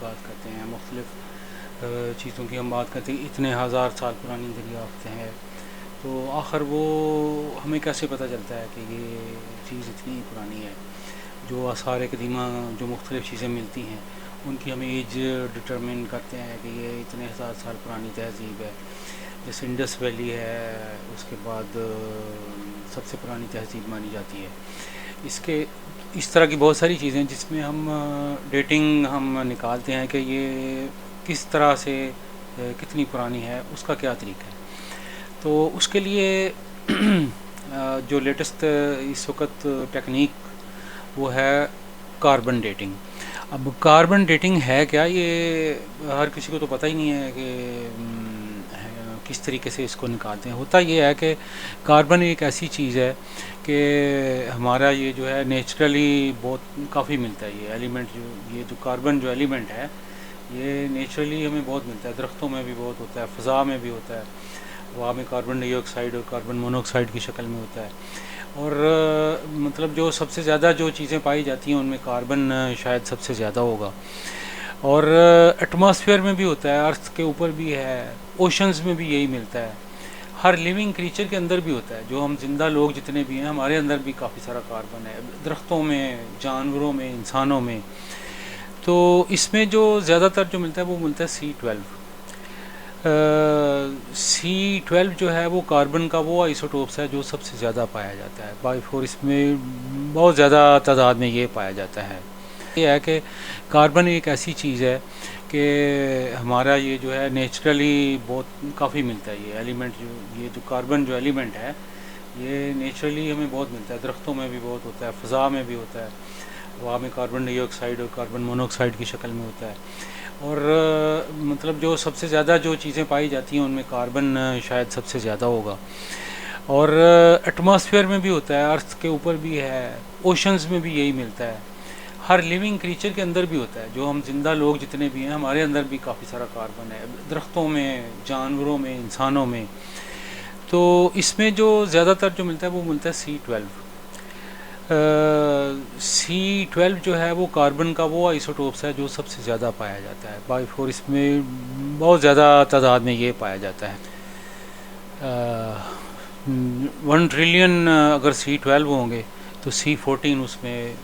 बात करते हैं, मुख्तलिफ़ चीज़ों की हम बात करते हैं, इतने हज़ार साल पुरानी दरियाफ़्तें हैं, तो आखिर वो हमें कैसे पता चलता है कि ये चीज़ इतनी पुरानी है। जो आसार कदीमा जो मुख्तलिफ़ चीज़ें मिलती हैं उनकी हम एज डिटरमिन करते हैं कि ये इतने हज़ार साल पुरानी तहज़ीब है। जैसे इंडस वैली है, उसके बाद सबसे पुरानी तहज़ीब मानी जाती है। इसके इस तरह की बहुत सारी चीज़ें जिसमें हम डेटिंग हम निकालते हैं कि ये किस तरह से कितनी पुरानी है, उसका क्या तरीका है। तो उसके लिए जो लेटेस्ट इस वक्त टेक्निक वो है कार्बन डेटिंग। अब कार्बन डेटिंग है क्या, ये हर किसी को तो पता ही नहीं है कि किस तरीके से इसको निकालते हैं। होता ये है कि कार्बन एक ऐसी चीज़ है कि हमारा ये जो है नेचुरली बहुत काफ़ी मिलता है। ये एलिमेंट ये जो कार्बन जो एलिमेंट है ये नेचुरली हमें बहुत मिलता है, दरख्तों में भी बहुत होता है, फ़ज़ा में भी होता है, हवा में कार्बन डाइऑक्साइड और कार्बन मोनोऑक्साइड की शक्ल में होता है। और मतलब जो सबसे ज़्यादा जो चीज़ें पाई जाती हैं उनमें कार्बन शायद सबसे ज़्यादा होगा। और एटमॉस्फेयर में भी होता है, अर्थ के ऊपर भी है, ओशंस में भी यही मिलता है, हर लिविंग क्रीचर के अंदर भी होता है। जो हम जिंदा लोग जितने भी हैं हमारे अंदर भी काफ़ी सारा कार्बन है, दरख्तों में, जानवरों में, इंसानों में। तो इसमें जो ज़्यादातर जो मिलता है वो मिलता है C12। C12 जो है वो कार्बन का वो आइसोटोप्स है जो सबसे ज़्यादा पाया जाता है बाई फोर। इसमें बहुत ज़्यादा तादाद में ये पाया जाता है। ये है कि कार्बन एक ऐसी चीज़ है कि हमारा ये जो है नेचुरली बहुत काफ़ी मिलता है। ये एलिमेंट ये जो कार्बन जो एलिमेंट है ये नेचुरली हमें बहुत मिलता है, दरख्तों में भी बहुत होता है, फ़ज़ा में भी होता है, हवा में कार्बन डाइऑक्साइड और कार्बन मोनोऑक्साइड की शक्ल में होता है। और मतलब जो सबसे ज़्यादा जो चीज़ें पाई जाती हैं उनमें कार्बन शायद सबसे ज़्यादा होगा। और एटमॉस्फेयर में भी होता है, अर्थ के ऊपर भी है, ओशंस में भी यही मिलता है, हर लिविंग क्रीचर के अंदर भी होता है। जो हम जिंदा लोग जितने भी हैं हमारे अंदर भी काफ़ी सारा कार्बन है, दरख्तों में, जानवरों में, इंसानों में। तो इसमें जो ज़्यादातर जो मिलता है वो मिलता है C12। C12 जो है वो कार्बन का वो आइसोटोप्स है जो सबसे ज़्यादा पाया जाता है बाई फोर। इसमें बहुत ज़्यादा तादाद में ये पाया जाता है। 1 ट्रिलियन अगर C12 होंगे तो C14 उसमें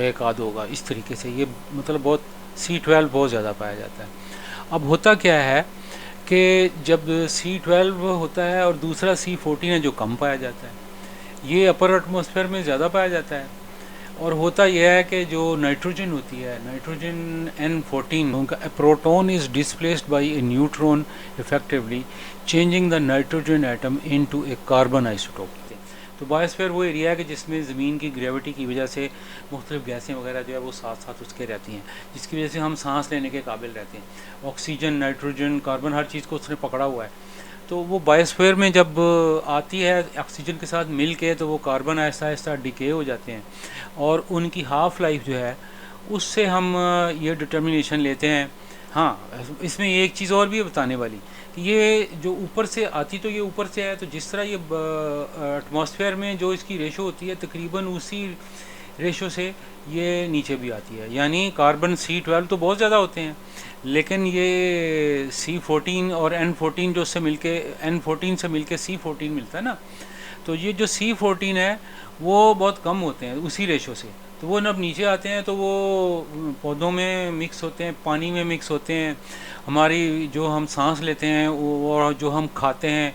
एक आध होगा। इस तरीके से ये मतलब बहुत C12 बहुत ज़्यादा पाया जाता है। अब होता क्या है कि जब C12 होता है और दूसरा C14 है जो कम पाया जाता है, ये अपर एटमॉस्फेयर में ज़्यादा पाया जाता है। और होता यह है कि जो नाइट्रोजन होती है, नाइट्रोजन N14, उनका proton is displaced by A neutron effectively changing the nitrogen atom into A carbon isotope. तो बायोस्फीयर वो एरिया है कि जिसमें ज़मीन की ग्रेविटी की वजह से मुख्तलिफ गैसें वगैरह जो है वो साथ साथ उसके रहती हैं, जिसकी वजह से हम सांस लेने के काबिल रहते हैं। ऑक्सीजन, नाइट्रोजन, कार्बन, हर चीज़ को उसने पकड़ा हुआ है। तो वो बायोस्फीयर में जब आती है ऑक्सीजन के साथ मिल के तो वो कार्बन आहिस्ता आहिस्ता डिके हो जाते हैं और उनकी हाफ़ लाइफ जो है उससे हम ये डिटर्मिनेशन लेते हैं। हाँ, इसमें एक चीज़ और भी है बताने वाली कि ये जो ऊपर से आती तो ये ऊपर से है, तो जिस तरह ये एटमॉस्फेयर में जो इसकी रेशो होती है तकरीबन उसी रेशो से ये नीचे भी आती है। यानी कार्बन C12 तो बहुत ज़्यादा होते हैं, लेकिन ये C14 और N14 जो उससे मिलके N14 से मिलके C14 मिलता है ना, तो ये जो C14 है वो बहुत कम होते हैं उसी रेशो से। तो वो जब नीचे आते हैं तो वो पौधों में मिक्स होते हैं, पानी में मिक्स होते हैं, हमारी जो हम सांस लेते हैं और जो हम खाते हैं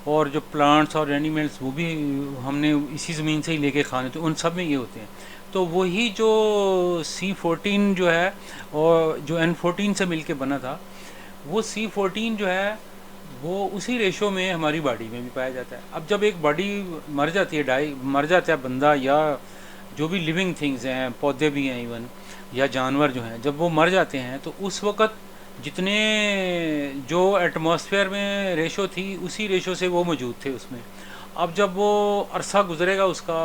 और जो प्लांट्स और एनिमल्स वो भी हमने इसी ज़मीन से ही लेके खाने, तो उन सब में ये होते हैं। तो वही जो C14 जो है और जो N14 से मिलके बना था, वो C14 जो है वो उसी रेशो में हमारी बॉडी में भी पाया जाता है। अब जब एक बॉडी मर जाती है, मर जाता है बंदा या जो भी लिविंग थिंग्स हैं, पौधे भी हैं इवन, या जानवर जो हैं, जब वो मर जाते हैं तो उस वक़्त जितने जो एटमॉस्फेयर में रेशो थी उसी रेशो से वो मौजूद थे उसमें। अब जब वो अरसा गुजरेगा उसका,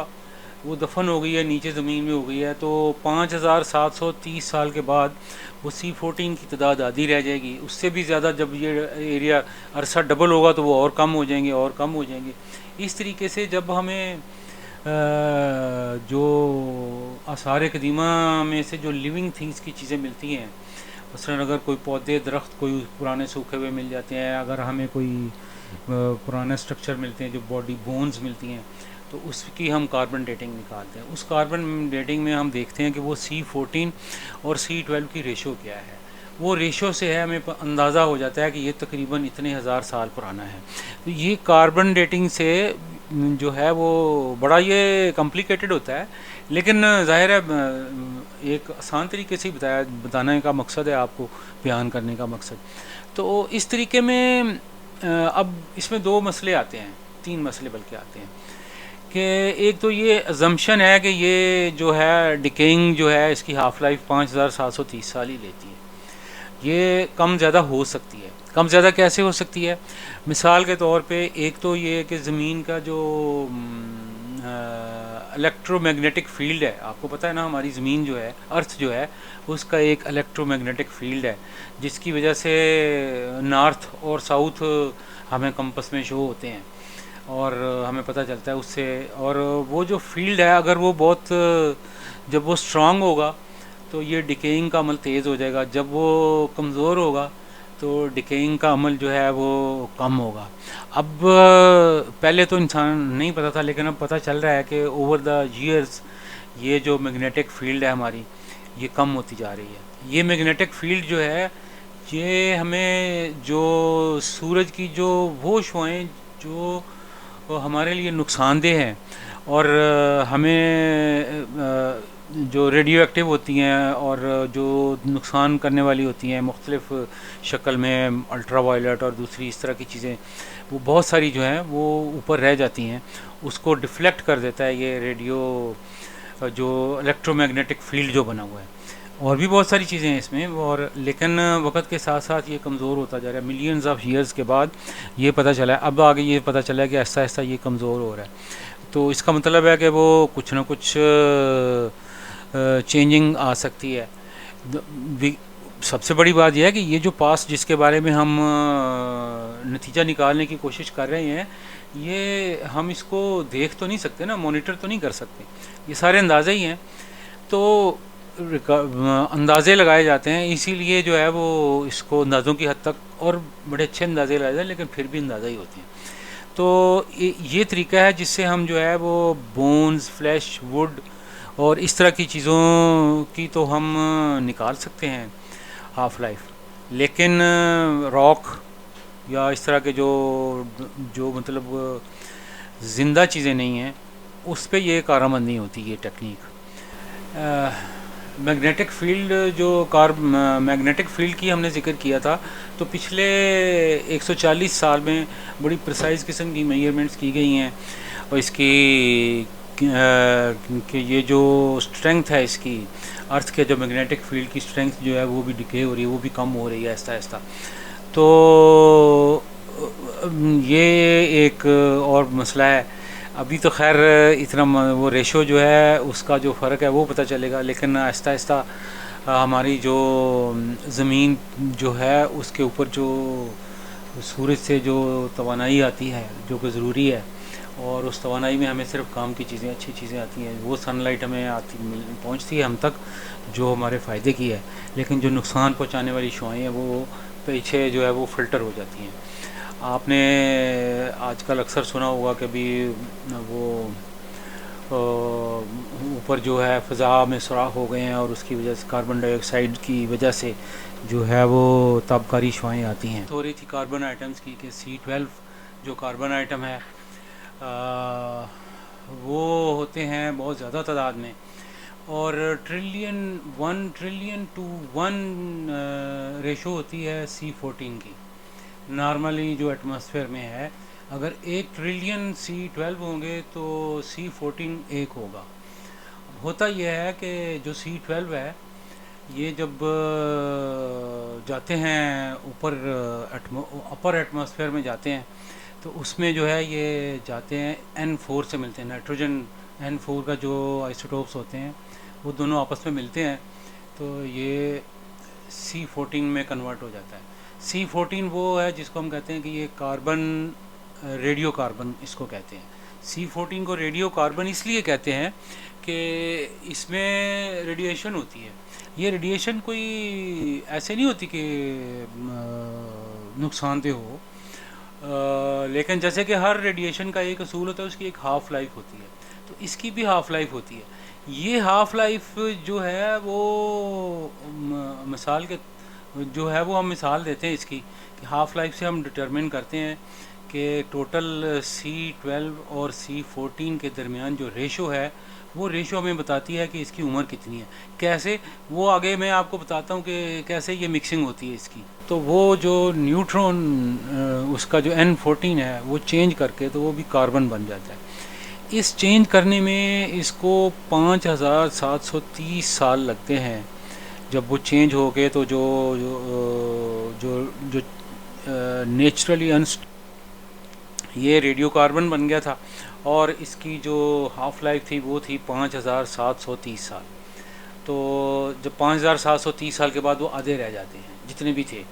वो दफन हो गई है, नीचे ज़मीन में हो गई है, तो 5730 साल के बाद वो C14 की तादाद आधी रह जाएगी। उससे भी ज़्यादा जब ये एरिया अरसा डबल होगा तो वो और कम हो जाएंगे और कम हो जाएंगे। इस तरीके से जब हमें जो आसार कदीमा में से जो लिविंग थिंग्स की चीज़ें मिलती हैं मसलन अगर कोई पौधे दरख्त कोई पुराने सूखे हुए मिल जाते हैं, अगर हमें कोई पुराने स्ट्रक्चर मिलते हैं, जो बॉडी बोन्स मिलती हैं, तो उसकी हम कार्बन डेटिंग निकालते हैं। उस कार्बन डेटिंग में हम देखते हैं कि वो C14 और C12 की रेशो क्या है। वो रेशो से है हमें अंदाज़ा हो जाता है कि ये तकरीबन इतने हज़ार साल पुराना है। तो ये कार्बन डेटिंग से जो है वो बड़ा ये कॉम्प्लिकेटेड होता है, लेकिन ज़ाहिर है एक आसान तरीके से बताने का मकसद है, आपको बयान करने का मकसद। तो इस तरीके में अब इसमें दो मसले आते हैं, तीन मसले बल्कि आते हैं कि एक तो ये अजम्पशन है कि ये जो है डिकेइंग जो है इसकी हाफ़ लाइफ 5730 साल ही लेती है। ये कम ज़्यादा हो सकती है। कम ज़्यादा कैसे हो सकती है? मिसाल के तौर पे एक तो ये कि ज़मीन का जो इलेक्ट्रोमैग्नेटिक फील्ड है, आपको पता है ना, हमारी ज़मीन जो है, अर्थ जो है, उसका एक इलेक्ट्रोमैग्नेटिक फील्ड है जिसकी वजह से नॉर्थ और साउथ हमें कंपस में शो होते हैं और हमें पता चलता है उससे। और वो जो फील्ड है, अगर वो बहुत जब वो स्ट्रांग होगा तो ये डिकेइंग का अमल तेज़ हो जाएगा, जब वो कमज़ोर होगा तो डिकेइंग का अमल जो है वो कम होगा। अब पहले तो इंसान नहीं पता था, लेकिन अब पता चल रहा है कि ओवर द ईयर्स ये जो मैग्नेटिक फील्ड है हमारी, ये कम होती जा रही है। ये मैग्नेटिक फील्ड जो है, ये हमें जो सूरज की जो वो शुआएं जो हमारे लिए नुकसानदेह हैं और हमें जो रेडियो एक्टिव होती हैं और जो नुकसान करने वाली होती हैं मुख्तलिफ़ शक्ल में, अल्ट्रा वायलेट और दूसरी इस तरह की चीज़ें, वो बहुत सारी जो हैं वो ऊपर रह जाती हैं, उसको डिफ्लेक्ट कर देता है ये रेडियो जो इलेक्ट्रोमैग्नेटिक फील्ड जो बना हुआ है। और भी बहुत सारी चीज़ें हैं इसमें, और लेकिन वक्त के साथ साथ ये कमज़ोर होता जा रहा है। मिलियंस ऑफ ईयर्स के बाद ये पता चला है, अब आगे ये पता चला है कि ऐसा ऐसा ये कमज़ोर हो रहा है। तो इसका मतलब है कि वो कुछ ना कुछ चेंजिंग आ सकती है। सबसे बड़ी बात यह है कि ये जो पास जिसके बारे में हम नतीजा निकालने की कोशिश कर रहे हैं, ये हम इसको देख तो नहीं सकते ना, मॉनिटर तो नहीं कर सकते, ये सारे अंदाज़े ही हैं। तो अंदाज़े लगाए जाते हैं, इसीलिए जो है वो इसको अंदाज़ों की हद तक और बड़े अच्छे अंदाज़े लगाए जाते हैं, लेकिन फिर भी अंदाज़ा ही होते हैं। तो ये तरीका है जिससे हम जो है वो बोन्स, फ्लैश, वुड और इस तरह की चीज़ों की तो हम निकाल सकते हैं हाफ़ लाइफ, लेकिन रॉक या इस तरह के जो जो मतलब ज़िंदा चीज़ें नहीं हैं, उस पर ये कारआमद नहीं होती ये टेक्निक। मैग्नेटिक फील्ड जो मैग्नेटिक फील्ड की हमने जिक्र किया था, तो पिछले 140 साल में बड़ी प्रिसाइज किस्म की मेजरमेंट्स की गई हैं और इसकी कि ये जो स्ट्रेंथ है इसकी, अर्थ के जो मैग्नेटिक फील्ड की स्ट्रेंथ जो है वो भी डिके हो रही है, वो भी कम हो रही है आहिस्ता आहिस्ता। तो ये एक और मसला है। अभी तो खैर इतना वो रेशो जो है उसका जो फ़र्क है वो पता चलेगा, लेकिन आहिस्ता आहिस्ता हमारी जो ज़मीन जो है उसके ऊपर जो सूरज से जो तवानाई आती है जो कि ज़रूरी है, और उस तवानाई में हमें सिर्फ काम की चीज़ें, अच्छी चीज़ें आती हैं, वो सनलाइट हमें पहुंचती है हम तक जो हमारे फ़ायदे की है, लेकिन जो नुकसान पहुंचाने वाली शुआएं हैं वो पीछे जो है वो फ़िल्टर हो जाती हैं। आपने आजकल अक्सर सुना होगा कि भी वो ऊपर जो है फ़ज़ा में सुराख हो गए हैं और उसकी वजह से कार्बन डाइऑक्साइड की वजह से जो है वो ताबकारी शुआएँ आती हैं। थोड़ी थी कार्बन आइटम्स की कि C12 जो कार्बन आइटम है वो होते हैं बहुत ज़्यादा तादाद में, और 1 ट्रिलियन टू 1 रेशो होती है C14 की। नॉर्मली जो एटमॉस्फेयर में है, अगर 1 ट्रिलियन C12 होंगे तो C14 1 होगा। होता यह है कि जो C12 है ये जब जाते हैं ऊपर अपर एटमॉस्फेयर में जाते हैं, तो उसमें जो है ये जाते हैं N4 से मिलते हैं, नाइट्रोजन N4 का जो आइसोटोप्स होते हैं वो दोनों आपस में मिलते हैं, तो ये C14 में कन्वर्ट हो जाता है। C14 वो है जिसको हम कहते हैं कि ये कार्बन, रेडियो कार्बन इसको कहते हैं। C14 को रेडियो कार्बन इसलिए कहते हैं कि इसमें रेडिएशन होती है, ये रेडिएशन कोई ऐसे नहीं होती कि नुकसानदेह हो, लेकिन जैसे कि हर रेडिएशन का एक असूल होता है, उसकी एक हाफ़ लाइफ होती है, तो इसकी भी हाफ़ लाइफ होती है। ये हाफ़ लाइफ जो है वो मिसाल के जो है वो हम मिसाल देते हैं इसकी कि हाफ़ लाइफ से हम डिटरमिन करते हैं कि टोटल C12 और C14 के दरमियान जो रेशो है, वो रेशो हमें बताती है कि इसकी उम्र कितनी है। कैसे, वो आगे मैं आपको बताता हूँ कि कैसे ये मिक्सिंग होती है इसकी। तो वो जो न्यूट्रॉन उसका जो N14 है वो चेंज करके तो वो भी कार्बन बन जाता है। इस चेंज करने में इसको 5730 साल लगते हैं। जब वो चेंज हो गए तो जो जो जो जो नेचुरली ये रेडियो कार्बन बन गया था, और इसकी जो हाफ़ लाइफ थी वो थी 5730 साल। तो जब 5730 साल के बाद वो आधे रह जाते हैं जितने भी थे।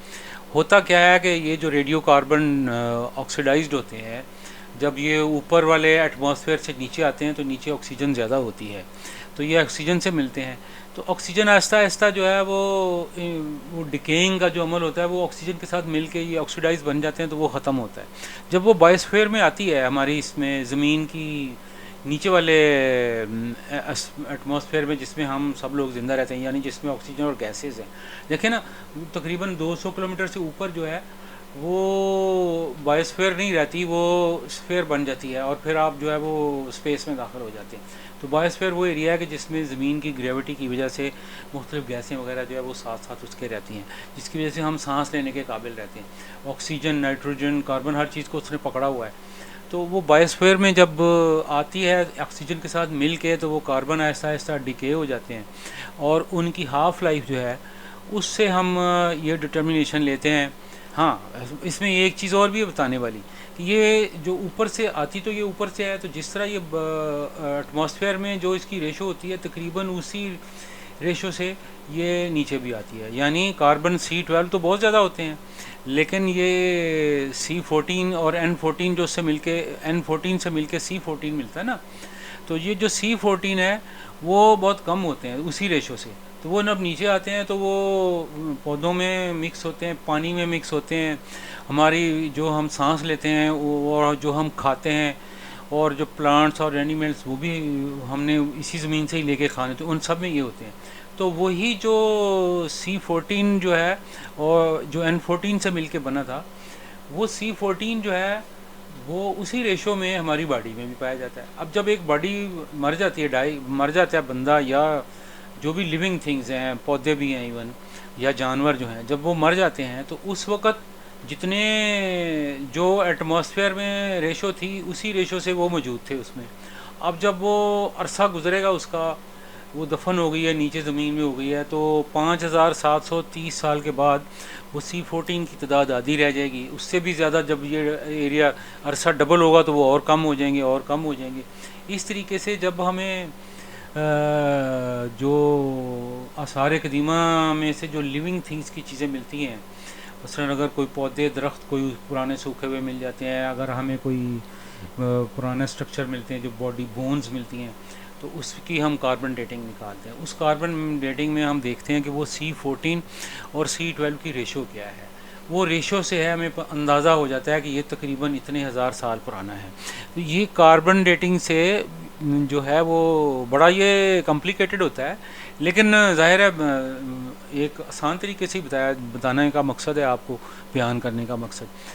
होता क्या है कि ये जो रेडियो कार्बन ऑक्सीडाइज्ड होते हैं, जब ये ऊपर वाले एटमॉस्फेयर से नीचे आते हैं तो नीचे ऑक्सीजन ज़्यादा होती है, तो ये ऑक्सीजन से मिलते हैं। तो ऑक्सीजन आहिस्ता आहिस्ता जो है वो डिकेइंग का जो अमल होता है वो ऑक्सीजन के साथ मिल के ये ऑक्सीडाइज बन जाते हैं, तो वो ख़त्म होता है। जब वो बायोस्फीयर में आती है हमारी इसमें ज़मीन की नीचे वाले एटमॉस्फेयर में, जिसमें हम सब लोग ज़िंदा रहते हैं, यानी जिसमें ऑक्सीजन और गैसेज हैं। देखें ना, तकरीबन 200 किलोमीटर से ऊपर जो है वो बायोस्फीयर नहीं रहती, वो स्फीयर बन जाती है, और फिर आप जो है वो स्पेस में दाखिल हो जाते हैं। तो बायोस्फीयर वो एरिया है कि जिसमें ज़मीन की ग्रेविटी की वजह से मुख्तलिफ़ गैसें वगैरह जो है वो साथ साथ उसके रहती हैं, जिसकी वजह से हम सांस लेने के काबिल रहते हैं। ऑक्सीजन, नाइट्रोजन, कार्बन, हर चीज़ को उसने पकड़ा हुआ है। तो वो बायोस्फीयर में जब आती है ऑक्सीजन के साथ मिल के, तो वो कार्बन आहिस्ता आहिस्ता डिके हो जाते हैं, और उनकी हाफ़ लाइफ जो है उससे हम ये डिटर्मिनेशन लेते हैं। हाँ, इसमें एक चीज़ और भी है बताने वाली कि ये जो ऊपर से आती, तो ये ऊपर से है, तो जिस तरह ये एटमॉस्फेयर में जो इसकी रेशो होती है तकरीबन उसी रेशो से ये नीचे भी आती है। यानी कार्बन C12 तो बहुत ज़्यादा होते हैं, लेकिन ये C14 और N14 जो उससे मिलके N14 से मिलके C14 मिलता है ना, तो ये जो C14 है वो बहुत कम होते हैं उसी रेशो से। तो वो जब नीचे आते हैं तो वो पौधों में मिक्स होते हैं, पानी में मिक्स होते हैं, हमारी जो हम सांस लेते हैं और जो हम खाते हैं, और जो प्लांट्स और एनिमल्स वो भी हमने इसी ज़मीन से ही लेके खाने, तो उन सब में ये होते हैं। तो वही जो C14 जो है और जो N14 से मिलके बना था, वो C14 जो है वो उसी रेशो में हमारी बॉडी में भी पाया जाता है। अब जब एक बॉडी मर जाती है, मर जाता है बंदा, या जो भी लिविंग थिंग्स हैं, पौधे भी हैं इवन, या जानवर जो हैं, जब वो मर जाते हैं तो उस वक़्त जितने जो एटमॉस्फेयर में रेशो थी उसी रेशो से वो मौजूद थे उसमें। अब जब वो अरसा गुजरेगा उसका, वो दफन हो गई है, नीचे ज़मीन में हो गई है, तो 5730 साल के बाद वो C14 की तादाद आधी रह जाएगी। उससे भी ज़्यादा जब ये एरिया अरसा डबल होगा तो वो और कम हो जाएंगे और कम हो जाएंगे। इस तरीके से जब हमें जो आसार कदीमा में से जो लिविंग थिंग्स की चीज़ें मिलती हैं, मसलन अगर कोई पौधे, दरख्त कोई पुराने सूखे हुए मिल जाते हैं, अगर हमें कोई पुराने स्ट्रक्चर मिलते हैं, जो बॉडी बोन्स मिलती हैं, तो उसकी हम कार्बन डेटिंग निकालते हैं। उस कार्बन डेटिंग में हम देखते हैं कि वो C14 और C12 की रेशो क्या है। वो रेशो से है हमें अंदाज़ा हो जाता है कि ये तकरीबन इतने हज़ार साल पुराना है। तो ये कार्बन डेटिंग से जो है वो बड़ा ये कॉम्प्लिकेटेड होता है, लेकिन ज़ाहिर है एक आसान तरीके से बताने का मकसद है, आपको बयान करने का मकसद।